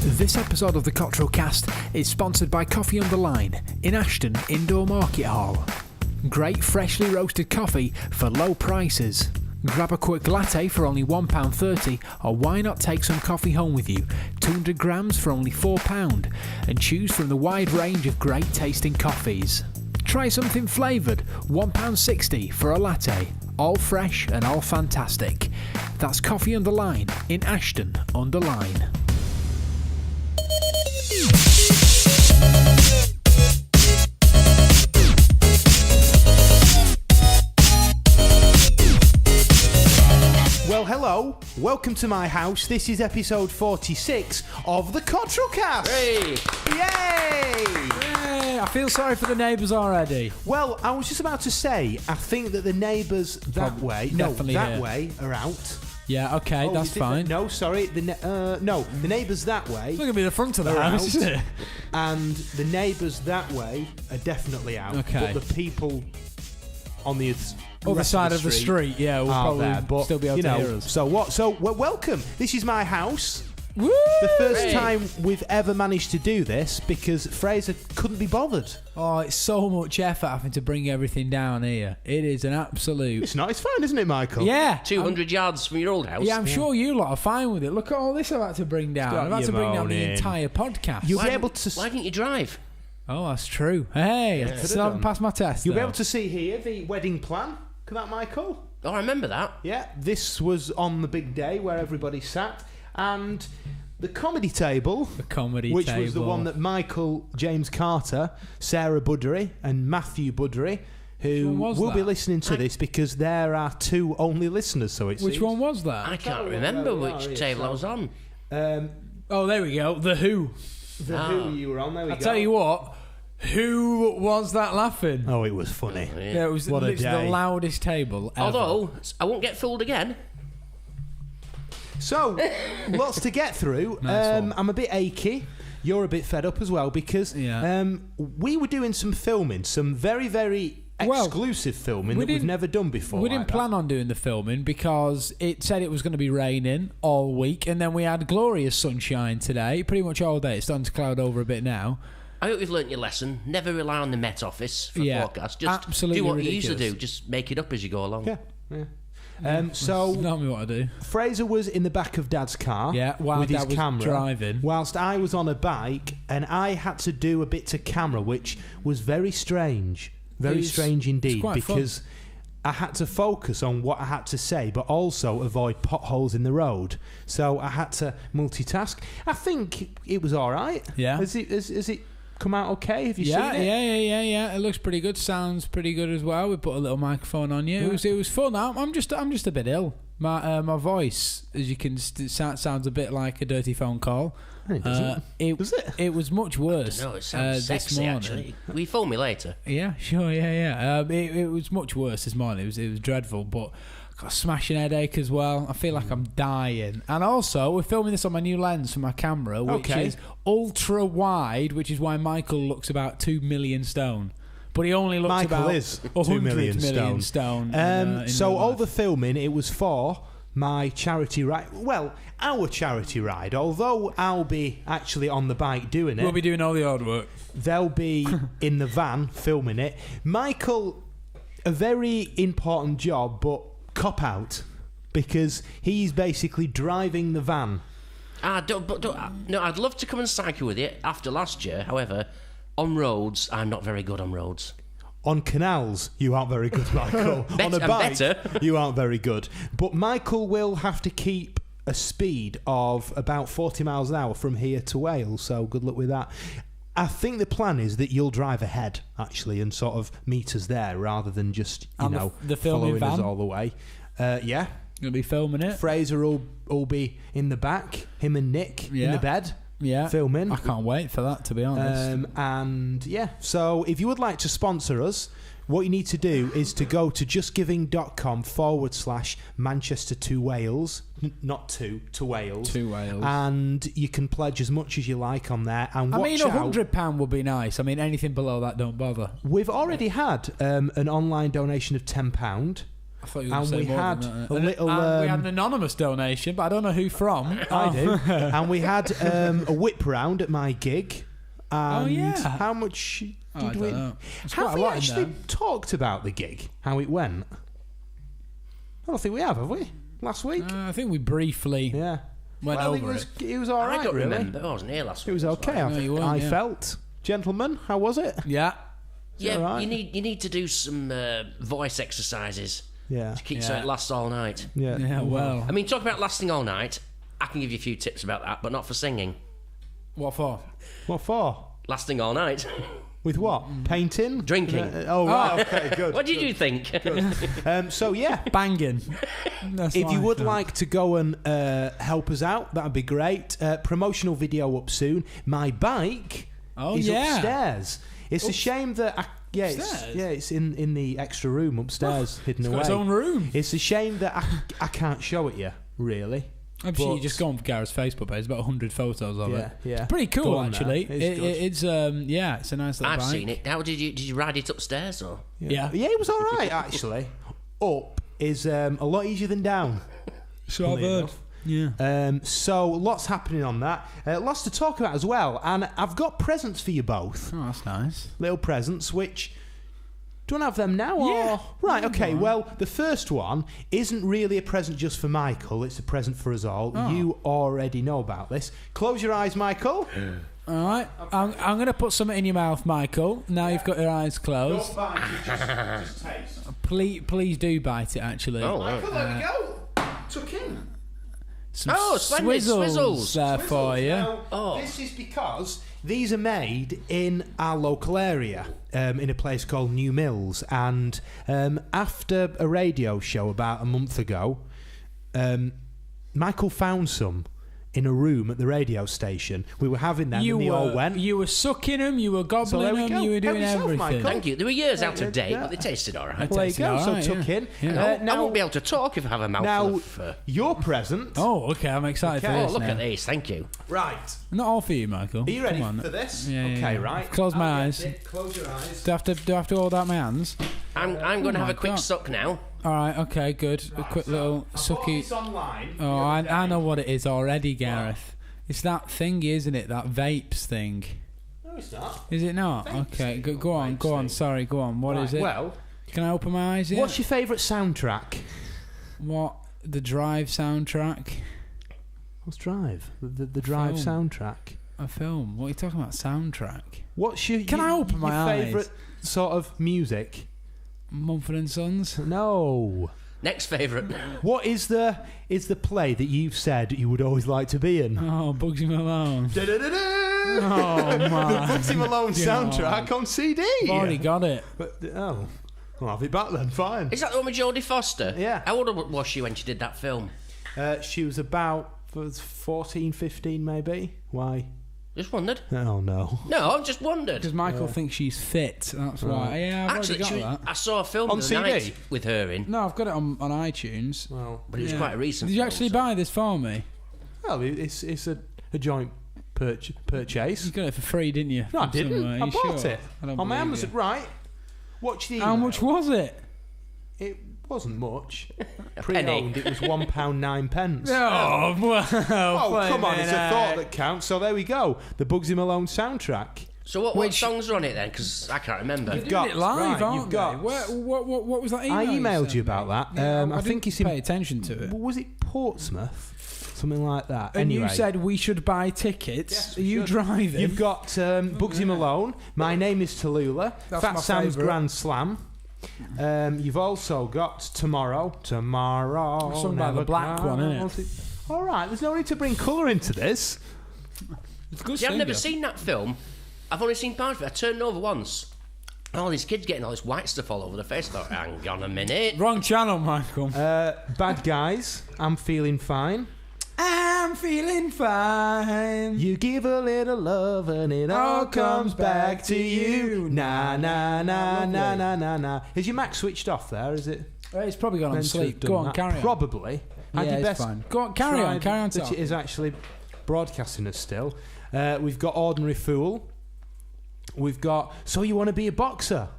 This episode of the Cottrell Cast is sponsored by Coffee on the Line in Ashton Indoor Market Hall. Great freshly roasted coffee for low prices. Grab a quick latte for only £1.30, or why not take some coffee home with you, 200 grams for only £4, and choose from the wide range of great tasting coffees. Try something flavoured, £1.60 for a latte, all fresh and all fantastic. That's Coffee on the Line in Ashton under Line. Well, hello, welcome to my house. This is episode 46 of the Cottrell Cast. Hey! Yay! Yay, I feel sorry for the neighbours already. Well, I was just about to say, I think that the neighbours that way, are out. Yeah, okay, that's fine. No, sorry, the neighbours that way. It's not going to be the front of the are house, out, is it? And the neighbours that way are definitely out. Okay. But the people on the other side of the street, yeah, we'll probably there, but, still be able to hear us. So what? So welcome. This is my house. Woo! The first time we've ever managed to do this because Fraser couldn't be bothered. Oh, it's so much effort having to bring everything down here. It is an absolute... It's not. It's fine, isn't it, Michael? Yeah. 200 yards from your old house. Yeah, I'm sure you lot are fine with it. Look at all this I've had to bring down. I've had to bring down the entire podcast. You'll be able to... Why didn't you drive? Oh, that's true. Hey, I still haven't passed my test. You'll be able to see here the wedding plan. Look at that, Michael. Oh, I remember that. Yeah, this was on the big day where everybody sat. And the comedy table, which was the one that Michael, James Carter, Sarah Buddery and Matthew Buddery, who will be listening to this because there are two only listeners, so it seems. Which one was that? I can't remember which table I was on. Oh, there we go. The Who. The Who you were on, there we go. I'll tell you what. Who was that laughing? Oh, it was funny. Oh, yeah. Yeah, it was literally the loudest table ever. Although, I won't get fooled again. So, lots to get through. I'm a bit achy. You're a bit fed up as well because we were doing some filming, some very, very exclusive filming that we've never done before. We didn't plan on doing the filming because it said it was going to be raining all week, and then we had glorious sunshine today, pretty much all day. It's starting to cloud over a bit now. I hope you've learnt your lesson. Never rely on the Met Office for forecasts. Just absolutely do what ridiculous. you used to do. Just make it up as you go along. So not me what I do. Fraser was in the back of Dad's car with his camera driving, whilst I was on a bike, and I had to do a bit to camera, which was very strange. Very strange indeed, because I had to focus on what I had to say, but also avoid potholes in the road. So I had to multitask. I think it was all right. Yeah. Has it come out okay? Have you seen it? Yeah. It looks pretty good. Sounds pretty good as well. We put a little microphone on you. It was fun. I'm just a bit ill. My voice, as you can, sounds a bit like a dirty phone call. It doesn't. Does it? It was much worse. No, it sounds this sexy morning. actually. Will you phone me later? Yeah, sure. Yeah. It was much worse this morning. It was dreadful, but. Got a smashing headache as well. I feel like I'm dying. And also, we're filming this on my new lens for my camera, which is ultra wide, which is why Michael looks about 2 million stone. But he only looks Michael about is 100 2 million stone. So all the filming, it was for my charity ride. Well, our charity ride. Although I'll be actually on the bike doing it. We'll be doing all the hard work. They'll be in the van filming it. Michael, a very important job, but cop out, because he's basically driving the van. No, I'd love to come and cycle with you after last year. However, on roads, I'm not very good on roads. On canals, you aren't very good, Michael. On a bike, you aren't very good. But Michael will have to keep a speed of about 40 miles an hour from here to Wales, so good luck with that. I think the plan is that you'll drive ahead, actually, and sort of meet us there rather than just, the following van? us all the way. Yeah. You'll be filming it. Fraser will be in the back, him and Nick in the bed. Yeah, filming. I can't wait for that, to be honest. So if you would like to sponsor us, what you need to do is to go to justgiving.com/Manchester to Wales, not to Wales. To Wales. And you can pledge as much as you like on there. And £100 would be nice. I mean, anything below that, don't bother. We've already had an online donation of £10. I thought you were going to say we more had than that. a little. We had an anonymous donation, but I don't know who from. I do. And we had a whip round at my gig. And yeah. How much did we? Know. Have we actually talked about the gig? How it went? I don't think we have we? Last week? I think we briefly went over it. It was all right, I don't really. remember. I wasn't here last week. It was okay. I felt. Gentlemen, how was it? Yeah. Yeah, right? you need to do some voice exercises to keep so it lasts all night. Yeah, well. I mean, talk about lasting all night. I can give you a few tips about that, but not for singing. What for? What for? Lasting all night. With what? Painting? Drinking. Right, okay, good. What did you think? So, yeah. Banging. If you would like to go and help us out, that'd be great. Promotional video up soon. My bike is upstairs. It's a shame that... it's in the extra room upstairs, hidden away. It's got its own room. It's a shame that I can't show it you, really. I'm sure you just go on Gareth's Facebook page. There's about 100 photos of it. Yeah. It's pretty cool, actually. It's it's a nice little I've bike. seen it. How did you ride it upstairs or? Yeah, it was all right, actually. Up is a lot easier than down. So I've heard. Yeah. So lots happening on that. Lots to talk about as well. And I've got presents for you both. Oh, that's nice. Little presents, which... Do you want to have them now? Yeah. Or? Right, okay. Well, the first one isn't really a present just for Michael. It's a present for us all. Oh. You already know about this. Close your eyes, Michael. All right. I'm going to put something in your mouth, Michael. Now you've got your eyes closed. Don't bite it, just taste. Please do bite it, actually. Oh, Michael, there we go. Tuck in. Some splendid swizzles there for you. Now, this is because these are made in our local area, in a place called New Mills. And after a radio show about a month ago, Michael found some in a room at the radio station. We were having them and they all went. You were sucking them, you were gobbling them, you were doing everything. Michael. Thank you. They were years out of date, but they tasted all right. There you go. All right, so tuck in. I Now, won't be able to talk if I have a mouthful of... your present. Oh, okay, I'm excited for Oh, this look now. at these. Thank you. Right. Not all for you, Michael. Are you ready Come on. for this? Yeah, okay, yeah. right. Close my eyes. Close your eyes. Do I have to hold out my hands? I'm going to have my a quick God. suck now. All right, okay, good. A quick little I bought sucky. this online. Oh, I know what it is already, Gareth. It's that thing, isn't it? That vapes thing. No, it's not. Is it not? Vapes Okay, thing. go on. Vapes thing. Sorry, go on. What is it? Well, Can I open my eyes yet? what's your favourite soundtrack? What? The Drive soundtrack? What's Drive? The Drive Film. soundtrack. A film? What are you talking about? Soundtrack? What's your Can I open my eyes? favourite sort of music? Mumford & Sons? No. Next favourite. What is the play that you've said you would always like to be in? Oh, Bugsy Malone. Da-da-da-da! Oh, The my Bugsy Malone God. soundtrack on CD. I've already got it. But, I'll have it back then. Fine. Is that the one with Jodie Foster? Yeah. How old was she when she did that film? She was about 14, 15 maybe. Why? Just wondered. Oh no. No, I've just wondered. Because Michael thinks she's fit. That's why. Yeah, I've Actually, already got that. I saw a film On the other CD? night with her in, No, I've got it on iTunes. Well, but it was quite a recent Did you film, actually so- buy this for me? it's a joint purchase. You got it for free, didn't you? No, I From didn't. somewhere? I You bought sure? it I don't on my believe Amazon. you. Right. Watch the. How email. much was it? It wasn't much. penny. Pre-owned, it was £1.09. Oh, well, Oh, come on, it's a thought that counts. So there we go. The Bugsy Malone soundtrack. So what songs are on it then? Because I can't remember. You're got- doing it live, right, aren't you've got- they? What was that email? I emailed sent you me? about that. Yeah, I think didn't it's in. pay attention to it. Was it Portsmouth? Something like that. And anyway, you said we should buy tickets. Yes, Are we you should. driving? You've got Bugsy Malone. My name is Tallulah. That's Fat my Sam's favourite. Grand Slam. You've also got Tomorrow. Sung by the Never black one, Counts innit? It. All right. There's no need to bring colour into this. It's a good See, I've never singer. seen that film. I've only seen part of it. I turned over once. All these kids getting all this white stuff all over their face. I thought, hang on a minute. Wrong channel, Michael. Bad Guys. I'm feeling fine. I'm feeling fine. You give a little love and it all comes back to you. Na na na na na na na. Is your Mac switched off there? Is it? It's probably gone on meant to sleep. have done Go on, that? carry on. Probably. Yeah, Had you it's best fine. Go on, carry on that talking. it is actually broadcasting us still. We've got Ordinary Fool. We've got So You Want to Be a Boxer.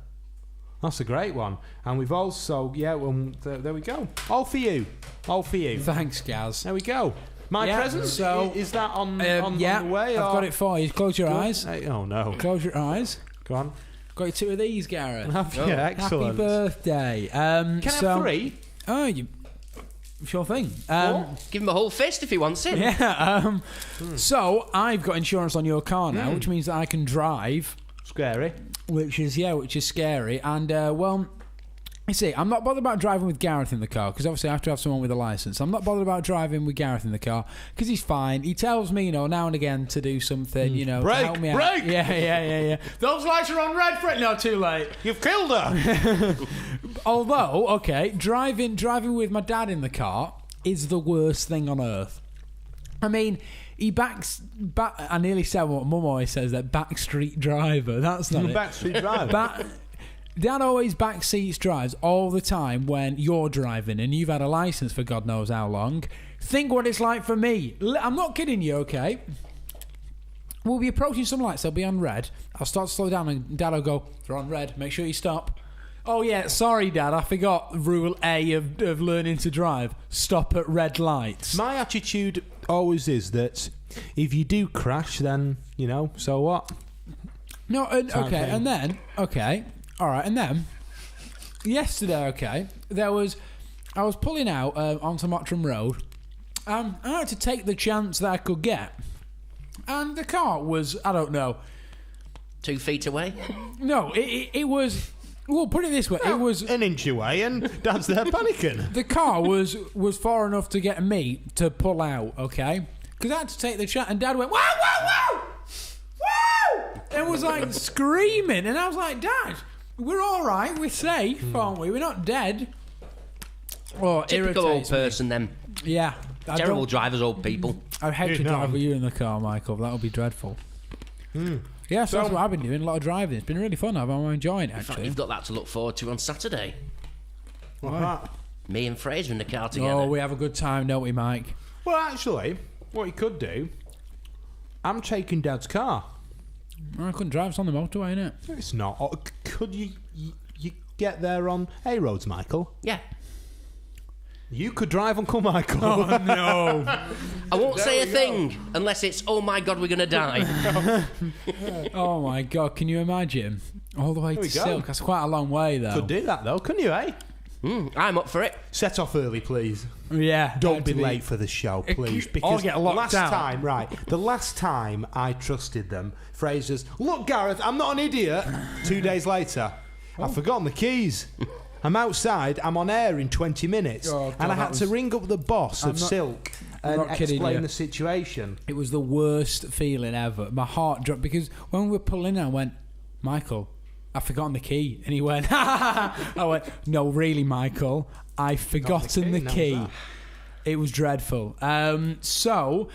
That's a great one. And we've also, there we go. All for you. Thanks, Gaz. There we go. My present? So, is that on the way? I've got it for you. Close your eyes. Oh, no. Close your eyes. Go on. Got you 2 of these, Gareth. Yeah, excellent. Happy birthday. Can I have 3? Oh, sure thing. Give him a whole fist if he wants it. Yeah. So I've got insurance on your car now, which means that I can drive. Scary. Which is scary. And you see, I'm not bothered about driving with Gareth in the car because obviously I have to have someone with a license. I'm not bothered about driving with Gareth in the car because he's fine. He tells me, now and again to do something, to help me out. Break! Yeah. Those lights are on red for it. No, too late. You've killed her. Although, okay, driving with my dad in the car is the worst thing on earth. I mean, he I nearly said what Mum always says, that backstreet driver. That's not it. Backstreet driver. Dad always backseats drives all the time when you're driving and you've had a license for God knows how long. Think what it's like for me. I'm not kidding you, okay? We'll be approaching some lights, they'll be on red. I'll start to slow down and Dad will go, they're on red, make sure you stop. Oh yeah, sorry Dad, I forgot rule A of learning to drive. Stop at red lights. My attitude always is that if you do crash, then, so what? No, all right, and then yesterday, I was pulling out onto Mottram Road, and I had to take the chance that I could get, and the car was, I don't know, 2 feet away. No, it was. Well, put it this way, it was an inch away, and Dad's there panicking. The car was far enough to get me to pull out, okay? Because I had to take the chance, and Dad went, "Wow, wow, wow, wow!" and was like screaming, and I was like, "Dad, we're all right. We're safe, aren't we? We're not dead." Oh, typical old person, then. Yeah. Terrible drivers, old people. I'd hate to drive with you in the car, Michael. That would be dreadful. Yeah, so that's what I've been doing. A lot of driving. It's been really fun. I'm enjoying it, actually. In fact, you've got that to look forward to on Saturday. What's that? Me and Fraser in the car together. Oh, we have a good time, don't we, Mike? Well, actually, what you could do, I'm taking Dad's car. I couldn't drive. It's on the motorway, innit? It's not. Or could you get there on A roads, Michael? Yeah. You could drive Uncle Michael. Oh, no. I won't say a thing unless it's, oh my God, we're going to die. Oh my God, can you imagine? All the way to Silk. That's quite a long way, though. Could do that, though, couldn't you, eh? I'm up for it. Set off early, please. Yeah. Don't be late for the show, please. Because get locked out. the last time I trusted them, Fraser's, "Look, Gareth, I'm not an idiot." 2 days later, I've forgotten the keys. I'm outside, I'm on air in 20 minutes, and I had to ring up the boss of Silk and explain the situation. It was the worst feeling ever. My heart dropped because when we were pulling in, I went, "Michael, I've forgotten the key." And he went, I went, "No, really, Michael, I've forgotten the key." It was dreadful. Have you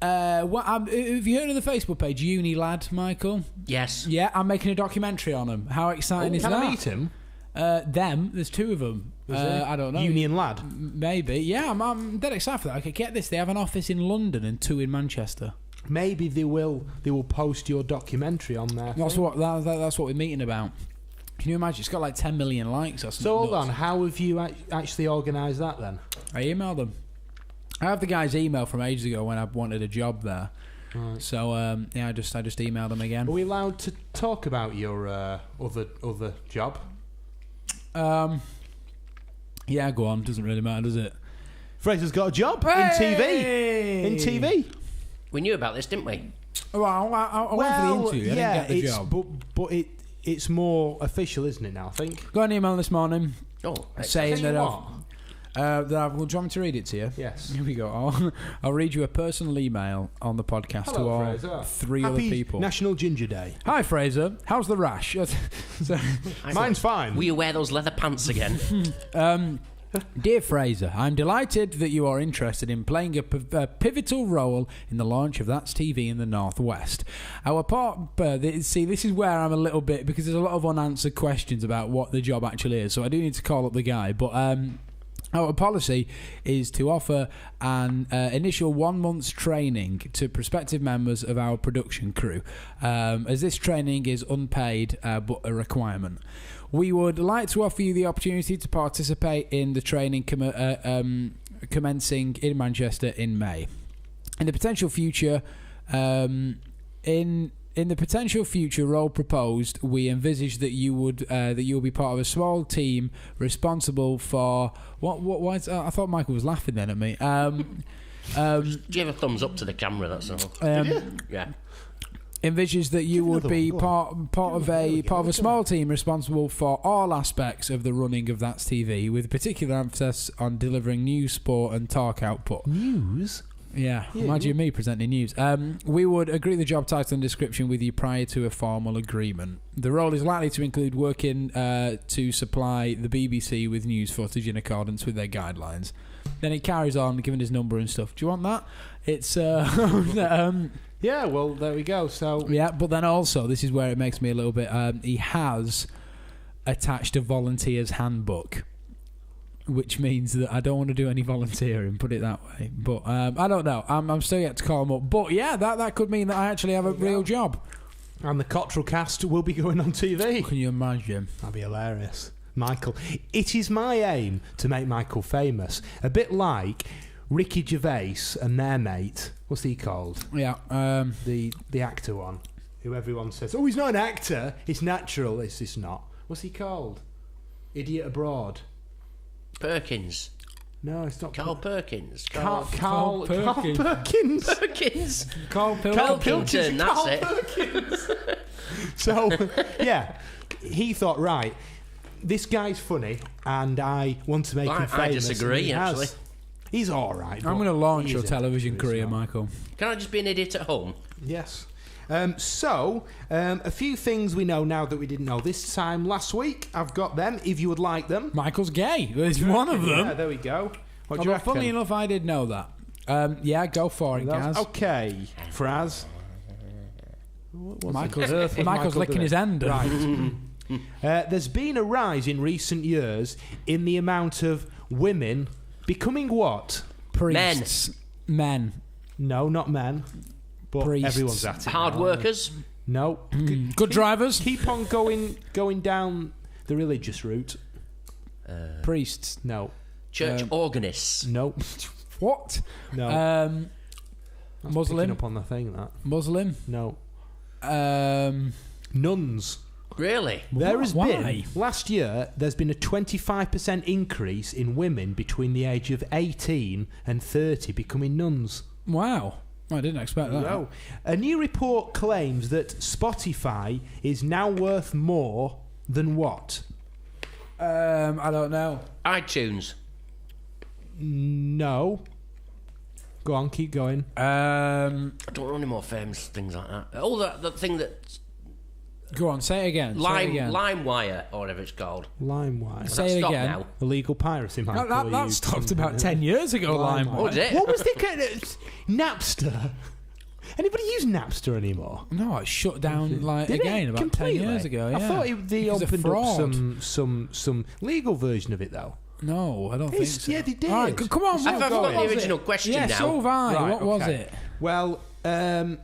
heard of the Facebook page, Uni Lad, Michael? Yes. Yeah, I'm making a documentary on him. How exciting is that? Can I meet him? There's 2 of them. I don't know. Union Lad? Maybe. Yeah, I'm dead excited for that. Okay, get this. They have an office in London and 2 in Manchester. Maybe they will post your documentary on there. That's what we're meeting about. Can you imagine? It's got like 10 million likes or something. So hold on, how have you actually organised that then? I emailed them. I have the guy's email from ages ago when I wanted a job there. Right. So I just emailed them again. Are we allowed to talk about your other job? Yeah, go on. Doesn't really matter, does it? Fraser's got a job in TV. We knew about this, didn't we? Well, I went for the interview. I didn't get the job. But it's more official, isn't it now, I think? Got an email this morning saying that what? well, do you want me to read it to you? Yes. Here we go. I'll read you a personal email on the podcast. Hello, to all Fraser. 3 Happy other people. National Ginger Day. Hi, Fraser. How's the rash? Mine's fine. Will you wear those leather pants again? Dear Fraser, I'm delighted that you are interested in playing a pivotal role in the launch of That's TV in the Northwest. Our part, see, this is where I'm a little bit, because there's a lot of unanswered questions about what the job actually is, so I do need to call up the guy, but Our policy is to offer an initial 1 month's training to prospective members of our production crew, as this training is unpaid but a requirement. We would like to offer you the opportunity to participate in the training commencing in Manchester in May. In the potential future, in the potential future role proposed, we envisage that you will be part of a small team responsible for why I thought Michael was laughing then at me. Give a thumbs up to the camera. That's all. Yeah. Envisages that you would be part of a small team responsible for all aspects of the running of That's TV, with particular emphasis on delivering news, sport, and talk output. News. Yeah, imagine me presenting news. We would agree the job title and description with you prior to a formal agreement. The role is likely to include working to supply the BBC with news footage in accordance with their guidelines. Then it carries on, giving his number and stuff. Do you want that? It's yeah, well, there we go. So yeah, but then also, this is where it makes me a little bit... he has attached a volunteer's handbook, which means that I don't want to do any volunteering, put it that way. But I don't know. I'm still yet to call him up. But yeah, that could mean that I actually have a real job. And the Cottrell cast will be going on TV. Can you imagine? That'd be hilarious. Michael. It is my aim to make Michael famous. A bit like Ricky Gervais and their mate. What's he called? Yeah. The actor one. Who everyone says, oh, he's not an actor. It's natural. It's not. What's he called? Idiot Abroad. Perkins. No, it's not. Carl Perkins. Carl Perkins. Perkins. Carl Pilkington, that's Carl it. Perkins. So, yeah, he thought, right, this guy's funny, and I want to make him famous. I disagree, actually. He's all right. I'm going to launch your a television director, career, he's not. Michael. Can I just be an idiot at home? Yes. A few things we know now that we didn't know this time last week. I've got them, if you would like them. Michael's gay. There's one of them. Yeah, there we go. What do you reckon? Funnily enough, I did know that. Yeah, go for it, Gaz. Okay, Fraz. Michael's licking his end. Right. There's been a rise in recent years in the amount of women becoming what? Priests. Men. No, not men. But Priests. everyone's at it. Hard workers. No. Good drivers. Keep on going down the religious route. Priests. No. Church organists. No. What? No. That's Muslim. picking up on the thing, that. Muslim. No. Nuns. Really? There has Why? been, last year, there's been a 25% increase in women between the age of 18 and 30 becoming nuns. Wow. I didn't expect that. No. A new report claims that Spotify is now worth more than what? I don't know. iTunes. No. Go on, keep going. I don't know any more famous things like that. Oh, the thing that... Go on, say it again. LimeWire, or whatever it's called. LimeWire. Say it Stop again. now. Illegal piracy, Michael. That stopped about 10 years ago, LimeWire. Oh, did it? What was the... Napster? Anybody use Napster anymore? No, it shut down Did again it? about Completely? 10 years ago. Yeah. I thought they It was a opened up fraud. some legal version of it, though. No, I don't think so. Yeah, they did. All right, come on. I've what forgotten was the original it? question yeah, now. so have I. Right, what was okay. it? Well, a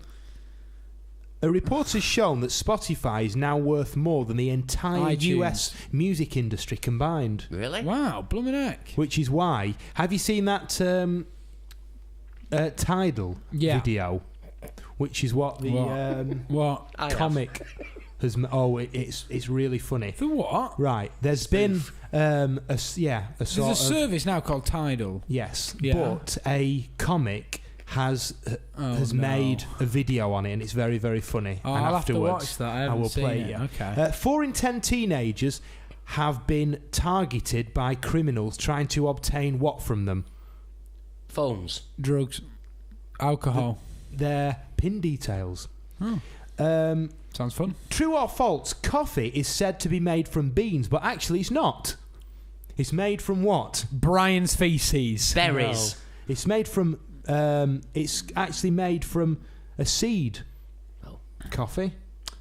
report has shown that Spotify is now worth more than the entire iTunes. US music industry combined. Really? Wow, blooming heck. Which is why... Have you seen that Tidal video? Which is what the What? comic has... it's really funny. For what? Right, there's been a sort There's a of... service now called Tidal. Yes, Yeah. but a comic has made a video on it, and it's very, very funny. Oh, and I'll have to afterwards, watch that. I haven't will seen play it. you. Okay. 4 in 10 teenagers have been targeted by criminals trying to obtain what from them? Phones. Drugs. Alcohol. Their PIN details. Sounds fun. True or false? Coffee is said to be made from beans, but actually it's not. It's made from what? Brian's feces. Berries. No. It's made from... it's actually made from a seed. Oh. Coffee.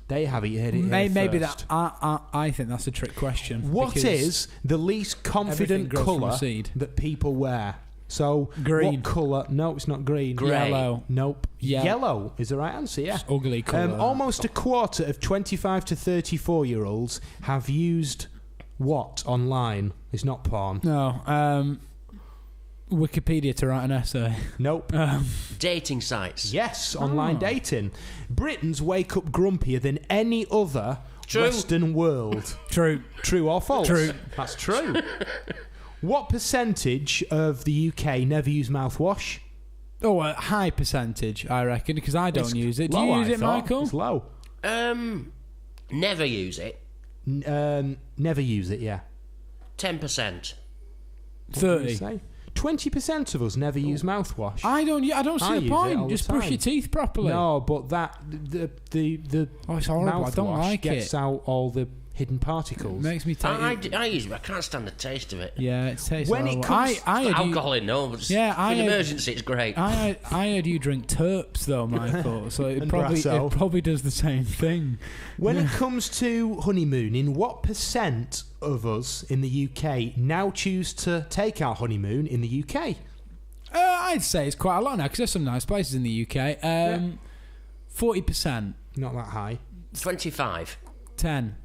They haven't heard it Maybe first. I think that's a trick question. What is the least confident colour seed that people wear? So, green. What colour? No, it's not green. Grey. Yellow. Nope. Yeah. Yellow is the right answer, yeah. It's ugly colour. Almost a quarter of 25 to 34-year-olds have used what online? It's not porn. No. Wikipedia to write an essay. Nope. Dating sites. Yes, online dating. Britons wake up grumpier than any other Western world. True. True or false? True. That's true. What percentage of the UK never use mouthwash? Oh, a high percentage, I reckon, because I don't use it. Do Low, you use I it, thought. Michael? It's low. Never use it. Never use it, yeah. 10%. 30. 20% of us never use mouthwash. I don't see I the use it point. all the Just brush time. your teeth properly. No, but the Oh, it's horrible. I don't mouthwash like gets it. out all the hidden particles. Makes me take. I use it, but I can't stand the taste of it. Yeah, it tastes When it horrible. comes I heard you, Alcohol in, no, but Yeah, for I an had- emergency, it's great. I heard you drink terps though, Michael. So it And probably Brasso. does the same thing. When it comes to honeymooning, what percent of us in the UK now choose to take our honeymoon in the UK? I'd say it's quite a lot now because there's some nice places in the UK. 40%, Not that high. 25. 10.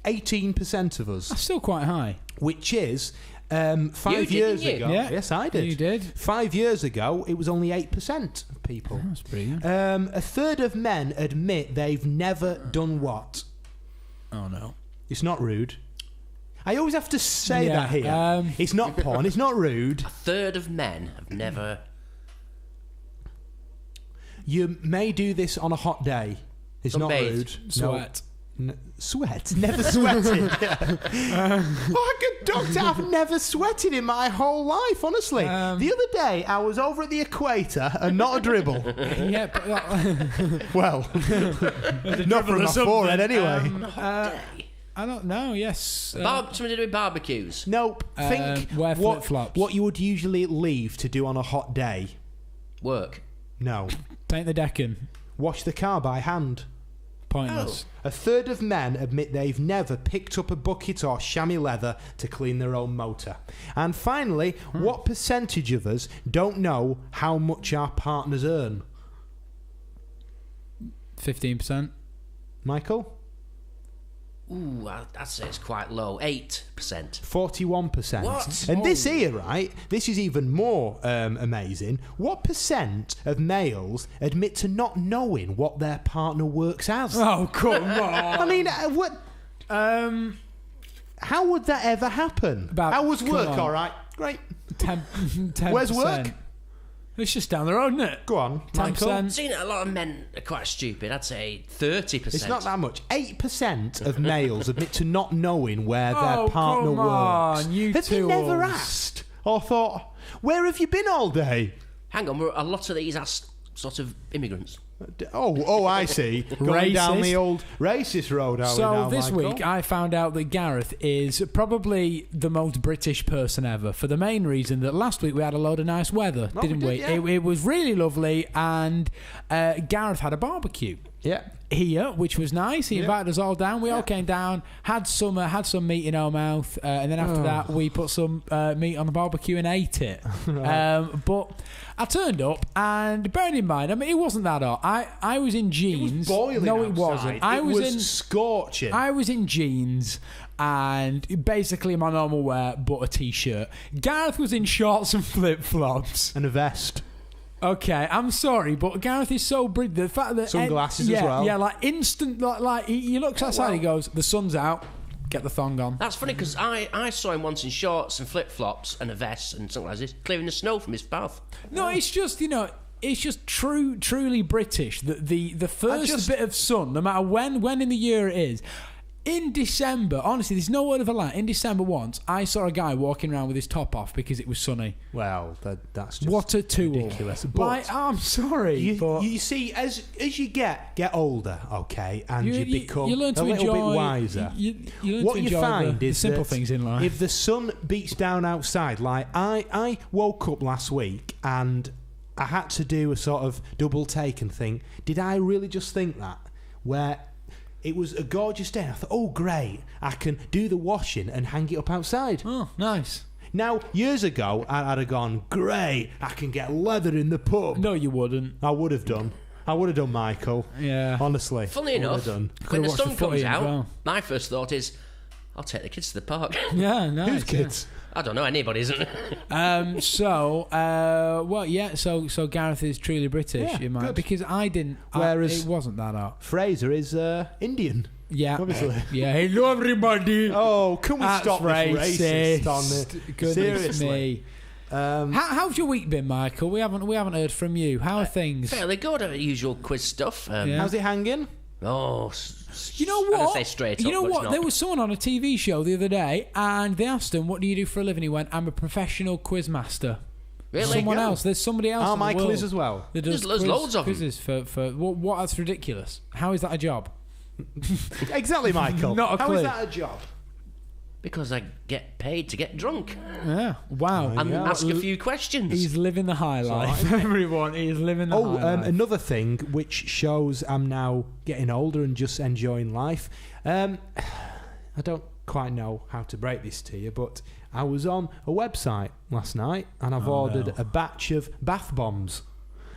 18% of us, That's still quite high. which is 5 You did, years didn't you? ago. Yeah. Yes, I did. You did. 5 years ago, it was only 8% of people. That's pretty good. A third of men admit they've never done what? Oh no. It's not rude. I always have to say Yeah, that here. It's not porn. It's not rude. A third of men have never. You may do this on a hot day. It's not Sunbathed. rude. Sweat. Sweat? Never sweated. Doctor, I've never sweated in my whole life, honestly. The other day, I was over at the equator and not a dribble. Yeah, but Well, not from my forehead anyway. I don't know. Yes. Something to do with barbecues. Nope. Think wear flip-flops. what you would usually leave to do on a hot day. Work. No. Paint the decking. Wash the car by hand. Pointless. A third of men admit they've never picked up a bucket or chamois leather to clean their own motor. And finally, what percentage of us don't know how much our partners earn? 15%. Michael? Ooh, I'd say it's quite low. 8%. 41%. What? And this here, right, this is even more amazing. What percent of males admit to not knowing what their partner works as? Oh, come on. I mean, what? How would that ever happen? How was work? come on. All right, great. 10%. Where's work? It's just down the road, isn't it? Go on, Michael. 10%. I've seen a lot of men are quite stupid. I'd say 30%. It's not that much. 8% of males admit to not knowing where their Oh, partner come works. on, you have you never tools. asked or thought, where have you been all day? Hang on, a lot of these are sort of immigrants. Oh, I see. Going down the old racist road, are we So now, this Michael? week I found out that Gareth is probably the most British person ever, for the main reason that last week we had a load of nice weather, didn't we? yeah. It was really lovely, and Gareth had a barbecue Yeah. here, which was nice. He invited us all down. We all came down, had some meat in our mouth, and then after that we put some meat on the barbecue and ate it. But I turned up, and bearing in mind, I mean, it wasn't that hot. I was in jeans. Boiling no, it outside. wasn't. I It was scorching. I was in jeans and basically my normal wear, but a t-shirt. Gareth was in shorts and flip-flops. and a vest. Okay, I'm sorry, but Gareth is so British. The fact that Sunglasses yeah, as well. Yeah, like instant. Like he looks outside. He goes, "The sun's out. Get the thong on." That's funny because I saw him once in shorts and flip-flops and a vest and something like this, clearing the snow from his mouth. No, it's just it's just truly British. That the first bit of sun, no matter when in the year it is. In December, honestly, there's no word of a lie. In December once, I saw a guy walking around with his top off because it was sunny. Well, that's just What a tool. ridiculous. But Like, I'm sorry, but you see, as you get older, okay, and you become you learn to a little enjoy, bit wiser. You learn What to you enjoy find the is simple that things in life. if the sun beats down outside, like I woke up last week and I had to do a sort of double take and think, did I really just think that? Where it was a gorgeous day. I thought, oh, great, I can do the washing and hang it up outside. Oh, nice. Now, years ago, I'd have gone, great, I can get leather in the pub. No, you wouldn't. I would have done, Michael. Yeah. Honestly. Funny enough, when the watched sun the footy comes out, as well. my first thought is, I'll take the kids to the park. Yeah, nice. Who's kids? I don't know, anybody's. So Gareth is truly British, Yeah, in my, good. because I didn't. Whereas- it wasn't that hot. Fraser is Indian. Yeah, Obviously. Yeah. Hello, everybody. Oh, can we That's stop racist. this racist on the... Goodness Seriously. me. How's your week been, Michael? We haven't heard from you. How are things? Fairly good, usual quiz stuff. Yeah. How's it hanging? Oh, You know I'm gonna what? say straight You up, know but it's what? not. There was someone on a TV show the other day, and they asked him, "What do you do for a living?" He went, "I'm a professional quiz master." Really? Someone go. else. There's somebody else. Oh, in the Michael world is as well. that does There's loads of them. quizzes for what? That's ridiculous. How is that a job? Exactly, Michael. Not a How clue. is that a job? Because I get paid to get drunk Yeah. Wow. and Yeah. ask a few questions. He's living the high life. Everyone, he's living the high life. Another thing which shows I'm now getting older and just enjoying life. I don't quite know how to break this to you, but I was on a website last night and I've ordered a batch of bath bombs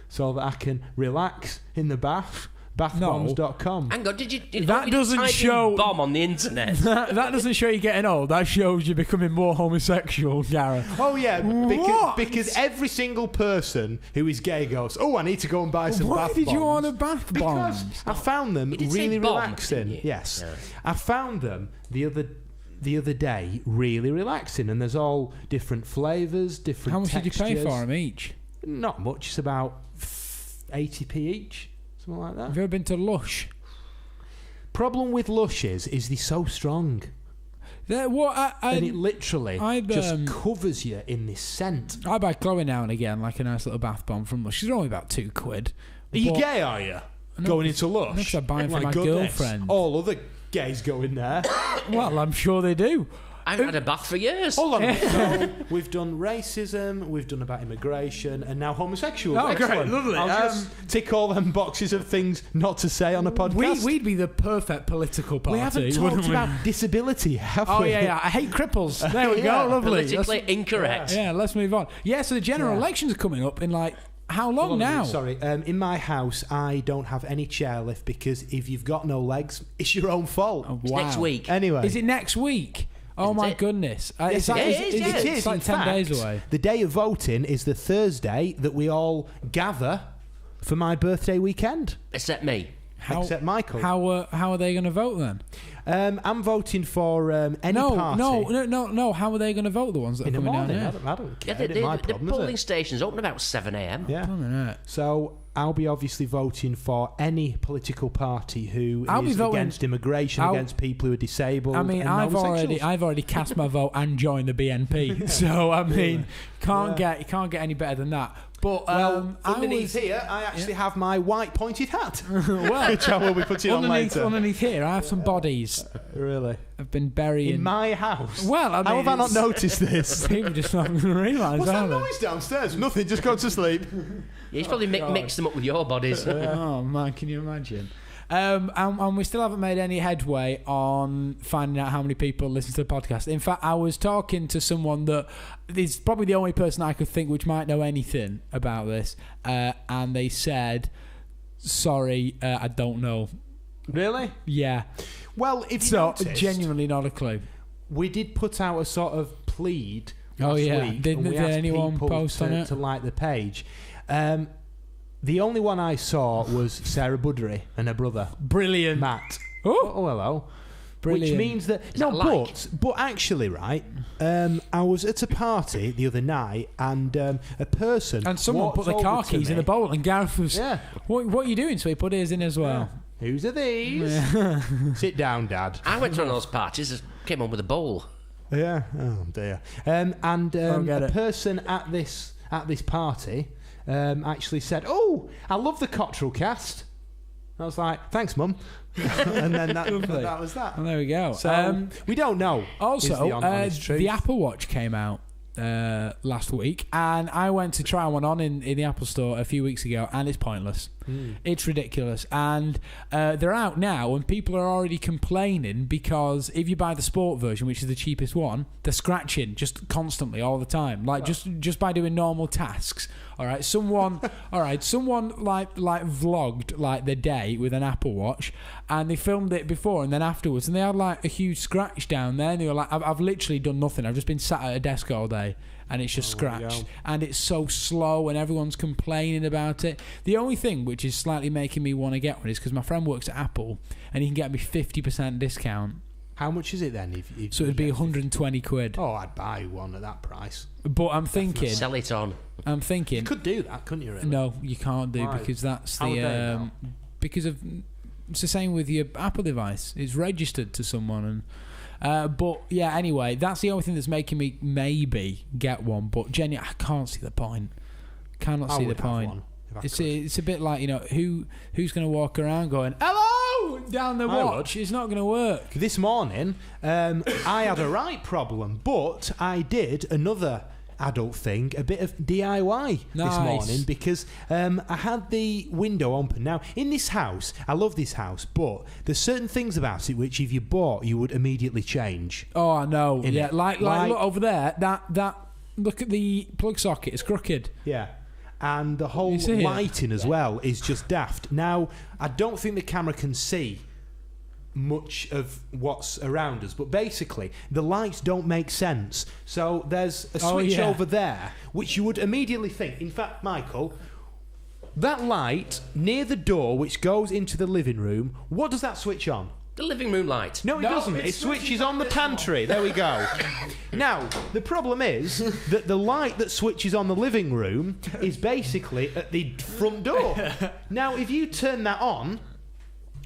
so that I can relax in the bath. Bathbombs.com. Hang on, did you That doesn't type in show- bomb on the internet? that doesn't show you getting old. That shows you becoming more homosexual, Gareth. Oh yeah, What? because every single person who is gay goes, oh, I need to go and buy some Why bath did bombs. you order bath Because bombs? I found them You did say really bombs, relaxing. didn't you? Yes, Yeah. I found them the other day really relaxing, and there's all different flavours, different. How much did you pay textures. for them each? Not much. It's about 80p each, something like Have that. you ever been to Lush? Problem with Lush is they're so strong, and it literally just covers you in this scent. I buy Chloe now and again, like a nice little bath bomb from Lush. She's only about £2. Are you But- gay? Are you No, going into Lush? because I'm buying for My my goodness. girlfriend. All other gays go in there. Well, I'm sure they do. I haven't had a bath for years. Hold on. So we've done racism, we've done about immigration, and now homosexuals. Oh, great, Excellent. lovely. I'll just tick all them boxes of things not to say on a podcast. We'd be the perfect political party. We haven't wouldn't talked we? about disability, have Oh we? yeah. I hate cripples. There we Yeah. go. Lovely. Politically incorrect. Yeah, let's move on. Yeah, so the general elections are coming up in like how long Hold on a now? minute, sorry. In my house, I don't have any chairlift because if you've got no legs, it's your own fault. Oh, It's wow. next week. Anyway. Is it next week? Oh Isn't my it? goodness! Yes, it is, yeah. It It's is. like In 10 fact, days away. The day of voting is the Thursday that we all gather for my birthday weekend. Except me. Except Michael. How are they going to vote then? I'm voting for any No. How are they going to vote? The ones that in are the coming morning. down here. I don't care. Yeah, It ain't my the problem, is polling it? stations open about 7 a.m. Yeah. Blimey, innit? So I'll be obviously voting for any political party who I'll be is voting- against immigration, I'll- against people who are disabled. I mean, and I've homosexuals. already cast my vote and joined the BNP. So I mean, can't get any better than that. But Well, I underneath was, here, I actually have my white pointed hat, well, which I will be putting on later. underneath here, I have some bodies. Really? I've been burying. In my house? Well, I mean, How have I not it's- noticed this? People just not going to realise, What's that are they? noise downstairs? Nothing, just go to sleep. Yeah, he's probably mixed them up with your bodies. Oh man, can you imagine? And we still haven't made any headway on finding out how many people listen to the podcast. In fact, I was talking to someone that is probably the only person I could think which might know anything about this, and they said, "Sorry, I don't know." Really? Yeah, Well, if you so noticed, genuinely not a clue. we did put out a sort of plead Oh, last yeah. week. Did and we asked anyone people post to, on it? to like the page. The only one I saw was Sarah Buddery and her brother, Brilliant. Matt. Oh, Oh, hello. brilliant. Which means that Is that like? but actually, right? I was at a party the other night, and a person and someone put walked the over car to keys in me. the bowl, and Gareth was, Yeah. what are you doing? So he put his in as well. Whose are these? Sit down, Dad. I went to one of those parties, came on with a bowl. Yeah. Oh dear. And get a it. person at this party actually said, "Oh, I love the Cottrell cast." I was like, "Thanks, Mum." And then that was that. And there we go. So we don't know. is Also, the honest truth. the Apple Watch came out last week, and I went to try one on in the Apple Store a few weeks ago, and it's pointless. It's ridiculous. And they're out now, and people are already complaining because if you buy the sport version, which is the cheapest one, they're scratching just constantly all the time, like just by doing normal tasks. All right, someone like vlogged like the day with an Apple Watch, and they filmed it before and then afterwards, and they had like a huge scratch down there, and they were like, I've literally done nothing. I've just been sat at a desk all day, and it's just scratched, and it's so slow, and everyone's complaining about it. The only thing which is slightly making me want to get one is because my friend works at Apple, and he can get me 50% discount. How much is it then? So it'd be 120 quid. Oh, I'd buy one at that price. But I'm thinking... Sell it on. I'm thinking... You could do that, couldn't you, really? No, you can't do. Why? Because that's the... because of... It's the same with your Apple device. It's registered to someone. And but, yeah, anyway, that's the only thing that's making me maybe get one. But, Jenny, I can't see the point. Cannot see the point. It's a bit like, who's going to walk around going, hello, down the watch. It's not going to work. This morning, I had a right problem, but I did another adult thing, a bit of DIY this morning, because I had the window open. Now, in this house, I love this house, but there's certain things about it which, if you bought, you would immediately change. Oh, I know. Yeah, like look over there. That look at the plug socket. It's crooked. Yeah. And the whole lighting as well is just daft. Now, I don't think the camera can see much of what's around us, but basically, the lights don't make sense. So there's a switch over there, which you would immediately think. In fact, Michael, that light near the door which goes into the living room, what does that switch on? The living room light. No, it doesn't. It switches on the pantry. There we go. Now, the problem is that the light that switches on the living room is basically at the front door. Now, if you turn that on,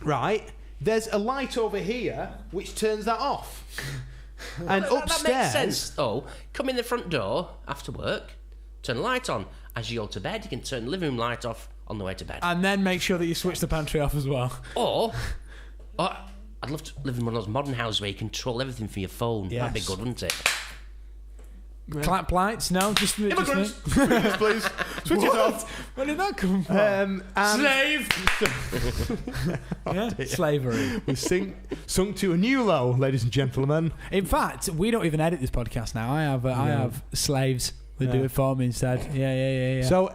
right, there's a light over here which turns that off. And upstairs... That makes sense. Oh, come in the front door after work, turn the light on. As you go to bed, you can turn the living room light off on the way to bed. And then make sure that you switch the pantry off as well. Or I'd love to live in one of those modern houses where you control everything from your phone. Yes. That'd be good, wouldn't it? Clap lights? No, just immigrants, please. Switch it off. Where did that come from? Slave. Slavery. We sunk to a new low, ladies and gentlemen. In fact, we don't even edit this podcast now. I have slaves that do it for me instead. Yeah. So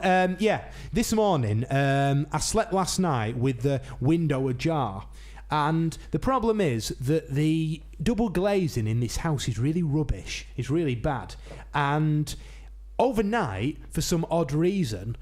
this morning I slept last night with the window ajar. And the problem is that the double glazing in this house is really rubbish. It's really bad. And overnight, for some odd reason,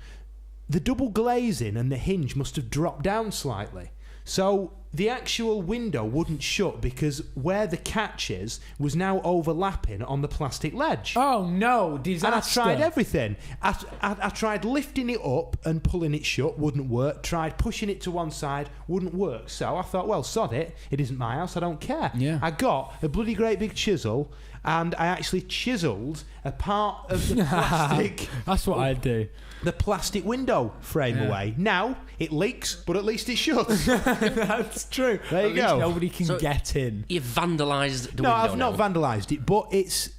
the double glazing and the hinge must have dropped down slightly. So the actual window wouldn't shut because where the catch is was now overlapping on the plastic ledge. Oh no, disaster. And I tried everything. I tried lifting it up and pulling it shut, wouldn't work. Tried pushing it to one side, wouldn't work. So I thought, well, sod it. It isn't my house, I don't care. Yeah. I got a bloody great big chisel and I actually chiseled a part of the plastic. That's what I'd do. The plastic window frame away. Now it leaks, but at least it shuts. That's true. There you go. Nobody can get in. You've vandalised the window. No, I've not vandalised it, but it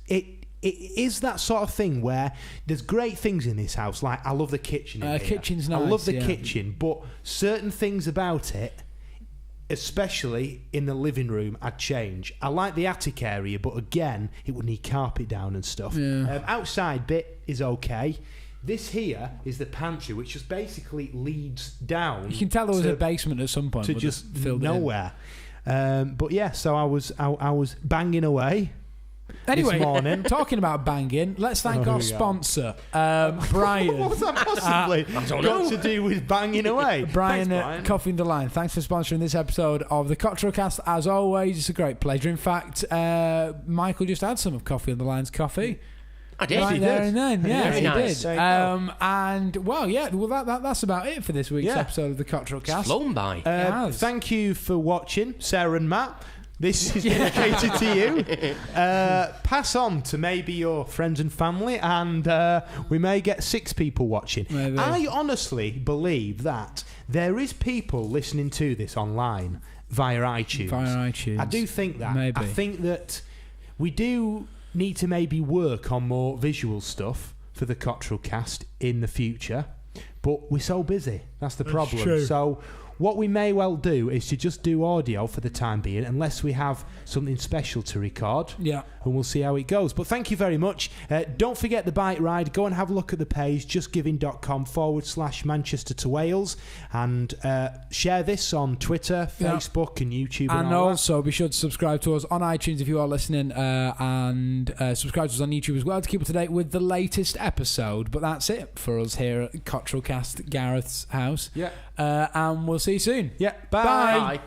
is that sort of thing where there's great things in this house. Like I love the kitchen. Kitchen's nice. I love the kitchen, but certain things about it, especially in the living room, I'd change. I like the attic area, but again, it would need carpet down and stuff. Yeah. Outside bit is okay. This here is the pantry, which just basically leads down. You can tell there was a basement at some point. To just nowhere. But yeah, so I was banging away. Anyway, this morning. Talking about banging, let's thank our sponsor, Brian. What's that possibly got to do with banging away? Brian, Thanks, Brian. Coffee and the Line. Thanks for sponsoring this episode of the Cottrell Cast. As always, it's a great pleasure. In fact, Michael just had some of Coffee and the Line's coffee. I did. Right there and then, yeah, Very nice. Did. And that's about it for this week's episode of the Cottrell Cast. It's flown by. Thank you for watching, Sarah and Matt. This is dedicated to you. Pass on to maybe your friends and family, and we may get 6 people watching. Maybe. I honestly believe that there is people listening to this online via iTunes. I do think that. Maybe. I think that we do need to maybe work on more visual stuff for the Cottrell Cast in the future. but we're so busy. That's the problem. true. So what we may well do is to just do audio for the time being, unless we have something special to record. Yeah. And we'll see how it goes. But thank you very much. Don't forget the bike ride. Go and have a look at the page, justgiving.com/Manchester to Wales. And share this on Twitter, Facebook, and YouTube. And also be sure to subscribe to us on iTunes if you are listening, and subscribe to us on YouTube as well to keep up to date with the latest episode. But that's it for us here at Cottrell Cast, Gareth's house. Yeah. And we'll see you soon. Yeah. Bye. Bye.